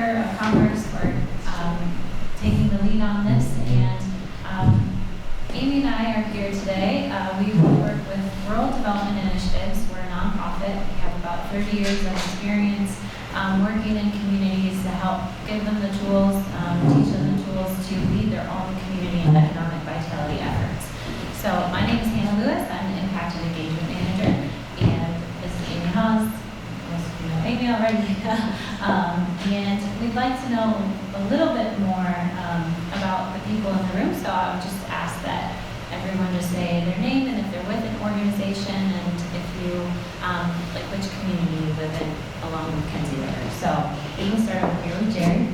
Chamber of Commerce for taking the lead on this. And Amy and I are here today. We work with Rural Development Initiatives. We're a nonprofit. We have about 30 years of experience working in communities to help give them the tools, teach them the tools to lead their own community and economic vitality efforts. So my name is Hannah Lewis. I'm the Impact and Engagement Manager, and this is Amy Haas. Most of you know Amy already. And we'd like to know a little bit more about the people in the room, so I would just ask that everyone just say their name and if they're with an organization and if you, like which community you live in along the Mackenzie River. So we can start over here with Jerry.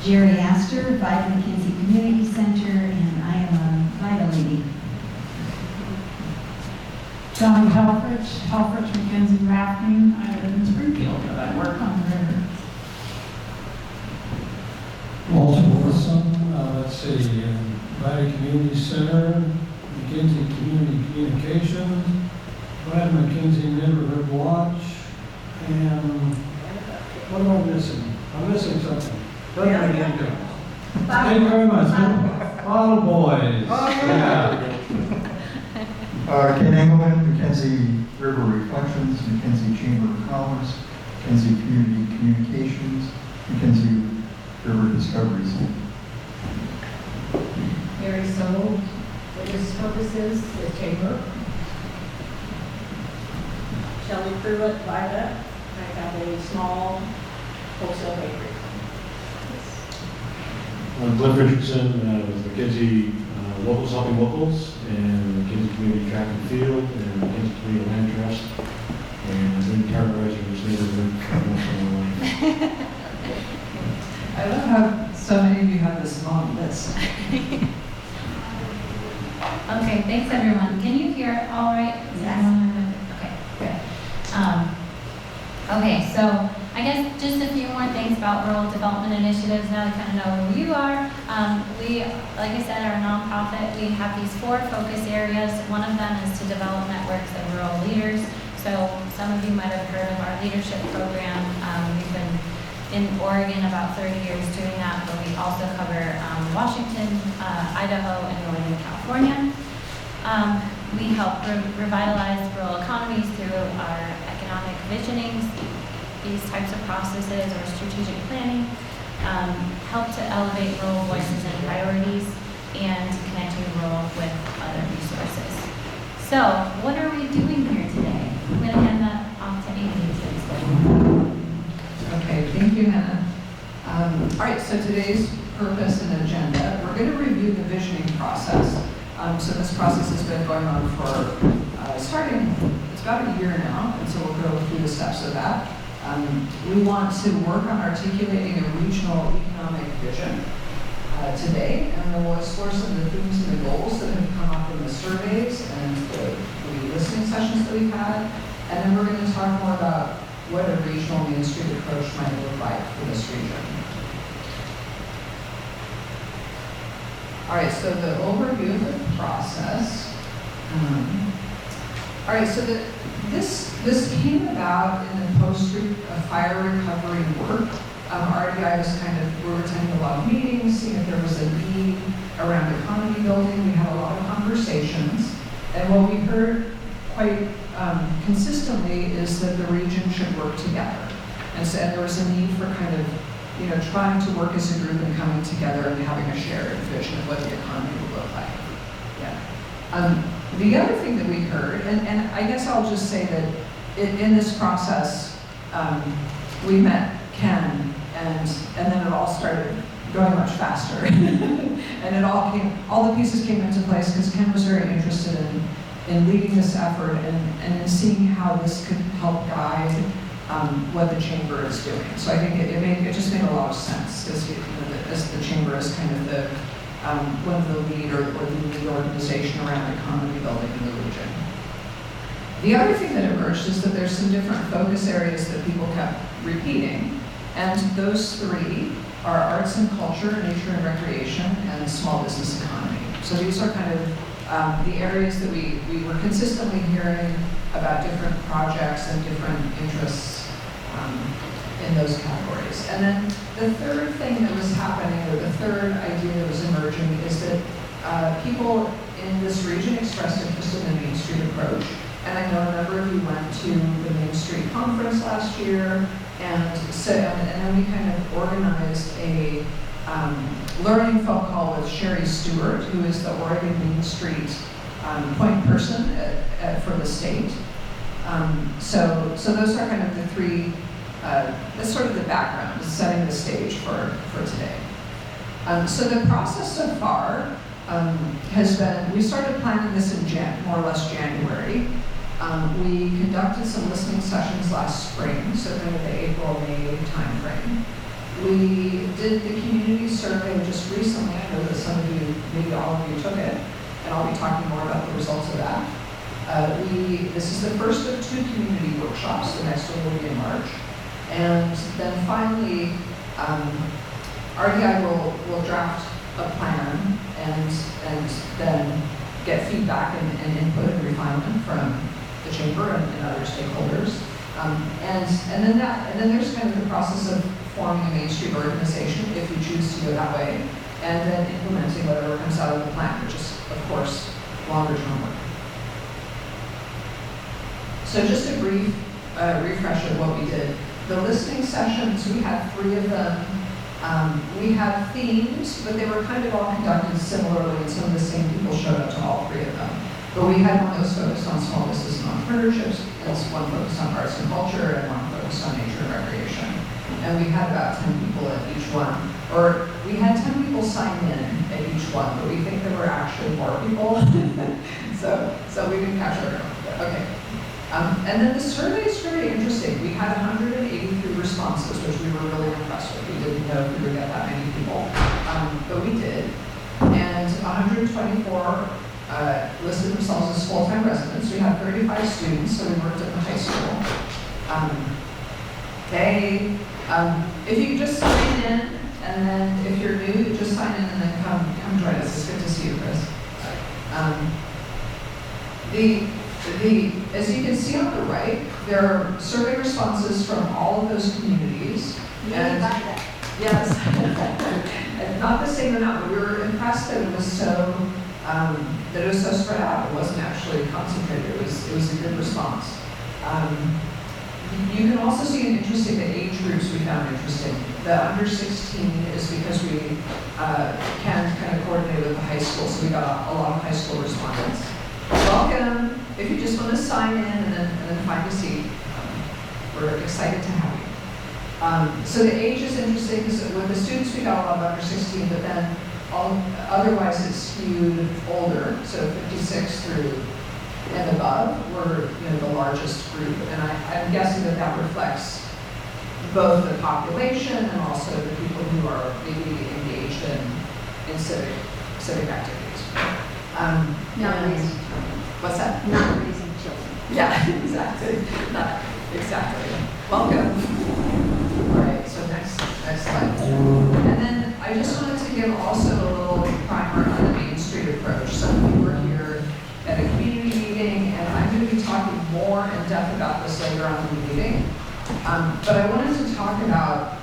Jerry Astor, Vital Mackenzie Community Center, and I am a Vital lady. Shelly Helfrich, Mackenzie Rafting. I live in Springfield, but I work on the river. Walter Wilson, let's see, Valley Community Center, Mackenzie Community Communications, Brad Mackenzie Neighborhood Watch, and what am I missing? I'm missing something. Thank you very much. Bottle Boys. Yeah. Ken Engelman, Mackenzie River Reflections, Mackenzie Chamber of Commerce, Mackenzie Community Communications, Mackenzie River Discoveries. Mary So, Witness Purposes, the Chamber. Shelley Pruitt, Vita. I have a small wholesale bakery. I'm Glenn Richardson with Mackenzie Locals Helping Locals and Mackenzie Community Track and Field and Mackenzie Community Land Trust. And I'm in terrorizer in this neighborhood. I love how so many of you have this long list. Okay, thanks everyone. Can you hear it all right? Yes. Okay, good. Okay, so I guess just a few more things about Rural Development Initiatives now to kind of know who you are. We, like I said, are a nonprofit. We have these 4 focus areas. One of them is to develop networks of rural leaders. So some of you might have heard of our leadership program. We've been in Oregon about 30 years doing that, but we also cover Washington, Idaho, and Northern California. We help revitalize rural economies through our economic visionings, these types of processes or strategic planning, help to elevate rural voices and priorities, and connecting rural with other resources. So, what are we doing here today? I'm going to hand that off to Amy to explain. Okay, thank you, Hannah. All right, so today's purpose and agenda, we're going to review the visioning process. So this process has been going on for it's about a year now, and so we'll go through the steps of that. We want to work on articulating a regional economic vision today, and then we'll explore some of the themes and the goals that have come up in the surveys and the listening sessions that we've had. And then we're going to talk more about what a regional Main Street approach might look like for this region. All right, so the overview of the process. All right, so this came about in the post-fire recovery work. RDI was we were attending a lot of meetings, seeing if there was a need around economy building. We had a lot of conversations, and what we heard quite consistently is that the region should work together. And so there was a need for trying to work as a group and coming together and having a shared vision of what the economy would look like. Yeah. The other thing that we heard, and I guess I'll just say that in this process, we met Ken, and then it all started going much faster. And all the pieces came into place because Ken was very interested in leading this effort and in seeing how this could help guide what the chamber is doing. So I think it just made a lot of sense as the chamber is kind of the one of the lead or the lead organization around economy building in the region. The other thing that emerged is that there's some different focus areas that people kept repeating, and those 3 are arts and culture, nature and recreation, and small business economy. So these are kind of the areas that we were consistently hearing about different projects and different interests in those categories. And then the third thing that was happening, or the third idea that was emerging, is that people in this region expressed interest in the Main Street approach. And I know a number of you went to the Main Street Conference last year, and then we kind of organized a learning phone call with Sherry Stewart, who is the Oregon Main Street point person for the state. So those are kind of the three, that's sort of the background, setting the stage for today. So the process so far has been, we started planning this in more or less January. We conducted some listening sessions last spring, so kind of the April-May timeframe. We did the community survey just recently. I know that some of you, maybe all of you took it, and I'll be talking more about the results of that. This is the first of 2 community workshops. The next one will be in March. And then finally, RDI will draft a plan and then get feedback and input and refinement from the chamber and other stakeholders. And then there's kind of the process of forming a Main Street organization, if you choose to go that way, and then implementing whatever comes out of the plan, which is, of course, longer term work. So just a brief refresh of what we did. The listening sessions, we had 3 of them. We had themes, but they were kind of all conducted similarly, and some of the same people showed up to all 3 of them. But we had one that was focused on small business and entrepreneurships, and one focused on arts and culture, and one focused on nature and recreation. And we had about 10 people at each one. Or we had 10 people sign in at each one, but we think there were actually more people. so we didn't capture everyone. Okay. And then the survey is very interesting. We had 183 responses, which we were really impressed with. We didn't know if we would get that many people, but we did. And 124 listed themselves as full-time residents. We had 35 students, so we worked at the high school. If you just sign in, and then if you're new, just sign in and then come join us. It's good to see you, Chris. As you can see on the right, there are survey responses from all of those communities. And yes, and not the same amount, but we were impressed that it was so spread out. It wasn't actually concentrated. It was a good response. You can also see the age groups we found interesting. The under 16 is because we can kind of coordinate with the high school, so we got a lot of high school respondents. Welcome. If you just want to sign in and then find a seat, we're excited to have you. So the age is interesting because with the students we got a lot of under 16, but then otherwise it's skewed older, so 56 through and above were the largest group, and I'm guessing that reflects both the population and also the people who are maybe engaged in civic activities. Not raising children. What's that? Not raising children. Yeah, exactly. Not exactly. Welcome. All right, so next slide. And then I just wanted to give also a little primer on the Main Street approach. Some of you were here at a community meeting, and I'm going to be talking more in depth about this later on in the meeting. But I wanted to talk about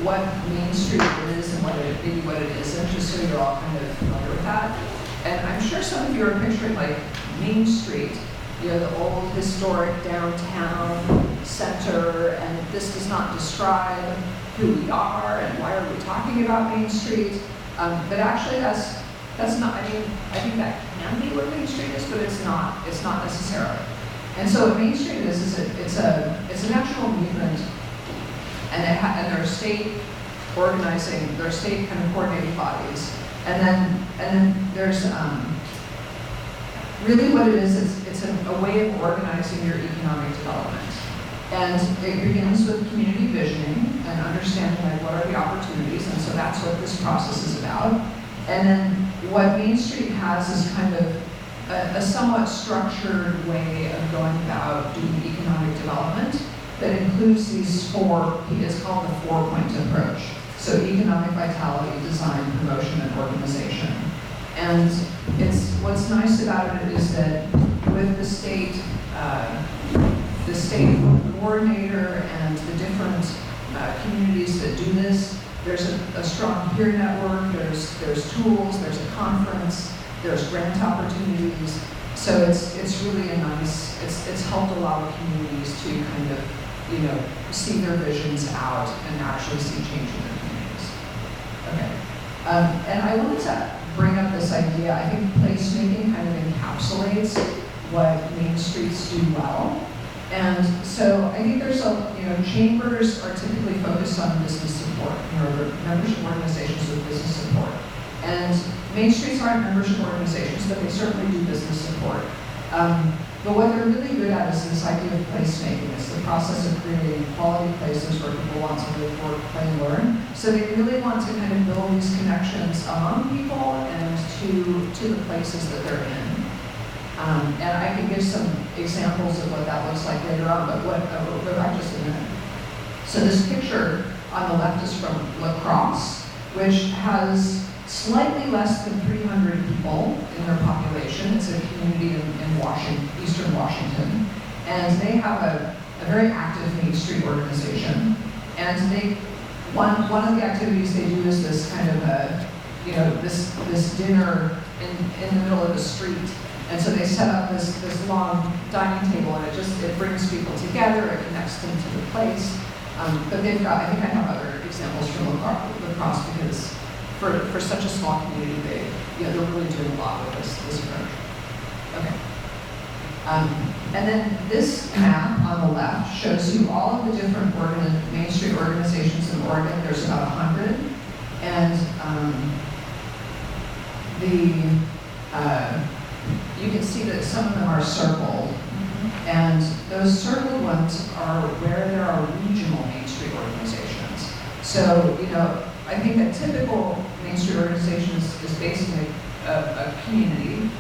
what Main Street is and what it isn't, just so you're all kind of familiar with that. And I'm sure some of you are picturing like Main Street, the old historic downtown center, and this does not describe who we are and why are we talking about Main Street. But actually that's not, I think that can be what Main Street is, but it's not necessarily. And so what Main Street is it's a national movement, and there are state organizing, there are state kind of coordinating bodies, and then there's really what it is, it's a way of organizing your economic development. And it begins with community visioning and understanding like what are the opportunities, and so that's what this process is about. And then what Main Street has is kind of a somewhat structured way of going about doing economic development that includes these 4, it's called the 4-point approach. So economic vitality, design, promotion, and organization. And what's nice about it is that with the state coordinator and the different communities that do this. There's a strong peer network, there's tools, there's a conference, there's grant opportunities. So it's really a nice, it's helped a lot of communities to kind of, see their visions out and actually see change in their communities. Okay. And I wanted to bring up this idea. I think placemaking kind of encapsulates what Main Streets do well. And so I think there's chambers are typically focused on business support, membership organizations with business support. And Main Streets aren't membership organizations, but they certainly do business support. But what they're really good at is this idea of placemaking. It's the process of creating quality places where people want to live, work, play, and learn. So they really want to kind of build these connections among people and to the places that they're in. And I can give some examples of what that looks like later on, but we'll go back just a minute. So this picture on the left is from La Crosse, which has slightly less than 300 people in their population. It's a community in Washington, eastern Washington. And they have a very active Main Street organization. And one of the activities they do is this kind of this dinner in the middle of the street. And so they set up this long dining table, and it brings people together, it connects them to the place. But they've got, I think I have other examples from La Crosse because for such a small community, they're really doing a lot with this approach. Okay. And then this map on the left shows you all of the different Main Street organizations in Oregon. There's about 100. And you can see that some of them are circled. And those circled ones are where there are regional Main Street organizations. So, I think a typical Main Street organization is basically a community,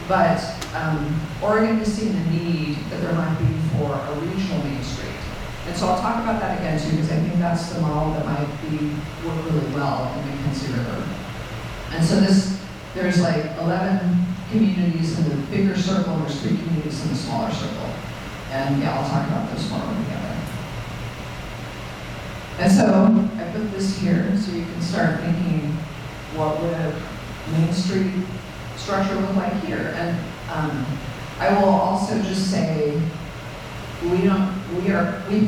but Oregon is seeing the need that there might be for a regional Main Street. And so I'll talk about that again too, because I think that's the model that might work really well in Mackenzie River. And so there's like 11 communities in the bigger circle, and there's 3 communities in the smaller circle. And yeah, I'll talk about those more when we get there. And so I put this here so you can start thinking, what would a Main Street structure look like here? And I will also just say, we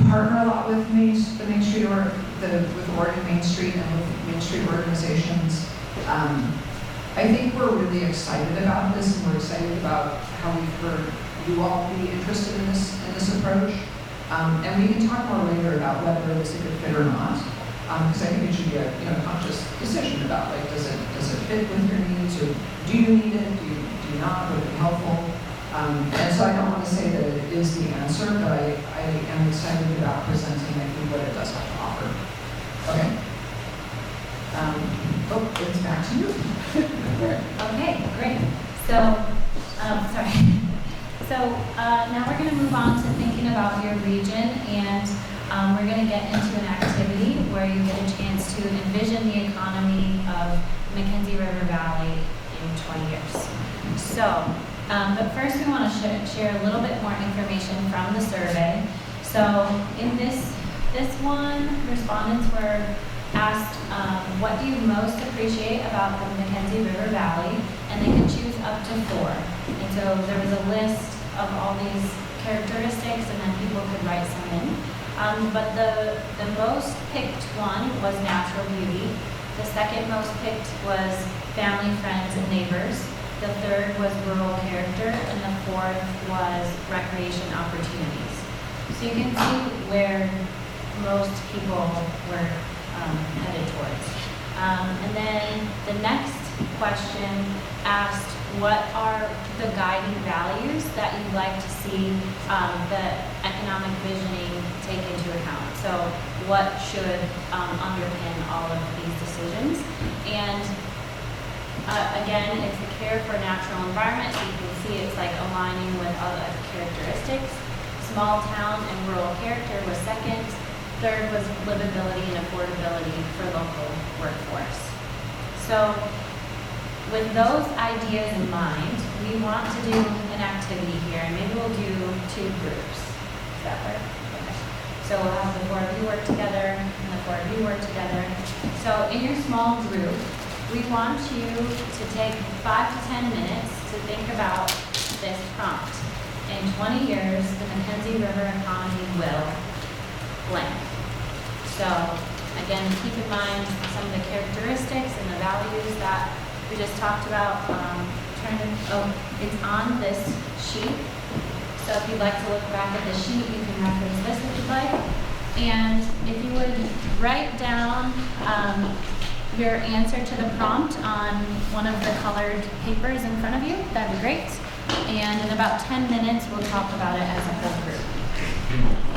partner a lot with the Main Street with Oregon Main Street and with Main Street organizations. I think we're really excited about this, and we're excited about how we've heard you all be interested in this approach. And we can talk more later about whether it's a good fit or not, because I think it should be a conscious decision about does it fit with your needs, or do you need it, do you not, would it be helpful? And so I don't want to say that it is the answer, but I am excited about presenting what it does have to offer. Okay. It's back to you. Okay, great. So, sorry. So now we're going to move on to thinking about your region, and we're going to get into an activity where you get a chance to envision the economy of Mackenzie River Valley in 20 years. So, but first we want to share a little bit more information from the survey. So in this one, respondents were asked, what do you most appreciate about the Mackenzie River Valley? And they could choose up to 4. And so there was a list of all these characteristics, and then people could write some in. But the most picked one was natural beauty. The second most picked was family, friends, and neighbors. The third was rural character, and the fourth was recreation opportunities. So you can see where most people were headed towards. And then the next question asked, what are the guiding values that you'd like to see the economic visioning take into account? So what should underpin all of these decisions? And again, it's the care for natural environment. So you can see it's like aligning with other characteristics. Small town and rural character was second. Third was livability and affordability for local workforce. So with those ideas in mind, we want to do an activity here, and maybe we'll do 2 groups. Does that work? Okay. So So we'll have the 4 of you work together and the 4 of you work together. So in your small group, we want you to take 5 to 10 minutes to think about this prompt. In 20 years, the Mackenzie River economy will blank. So again, keep in mind some of the characteristics and the values that we just talked about. It's on this sheet. So if you'd like to look back at the sheet, you can reference this if you'd like. And if you would write down your answer to the prompt on one of the colored papers in front of you, that'd be great. And in about 10 minutes, we'll talk about it as a whole group.